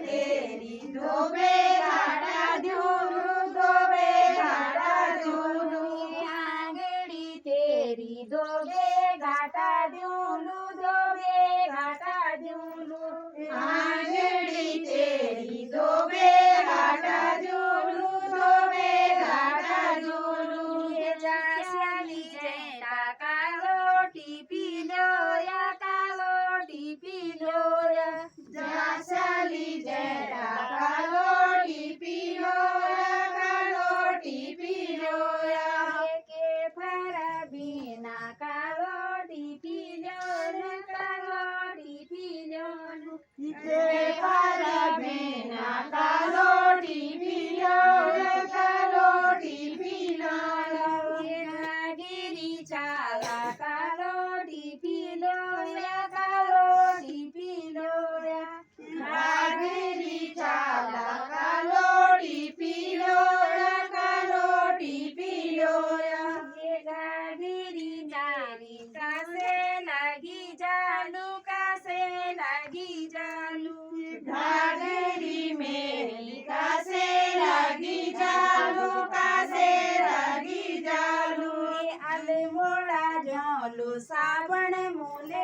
तेरी धोबे घाटा झूलू धोबे घाटा झूलू आंगड़ी तेरी धोबे घाटा झूलू धोबे घाटा झूलू आंगड़ी तेरी धोबे घाटा झूलू धोबे घाटा झूलू श्याली जैता कालोटी पीलो या कालोटी पीलो या जासाली जरा कालोटी पियो कालोटी पियो के फरा बिना कालोटी पीलो कालोटी पीलो इते पारा बेना कालोटी पियो कालोटी पियो गिरी चाला कालोटी पीलो या कालोटी पीलो या नागरी चाला कालोटी पियो कालोटी पियो गिरी नारी कासे लगी जालू कासे लगी जालू नागरी मेरी कासे लगी जालू कासे लगी जालू आले मोड़ा जालू साबण मोले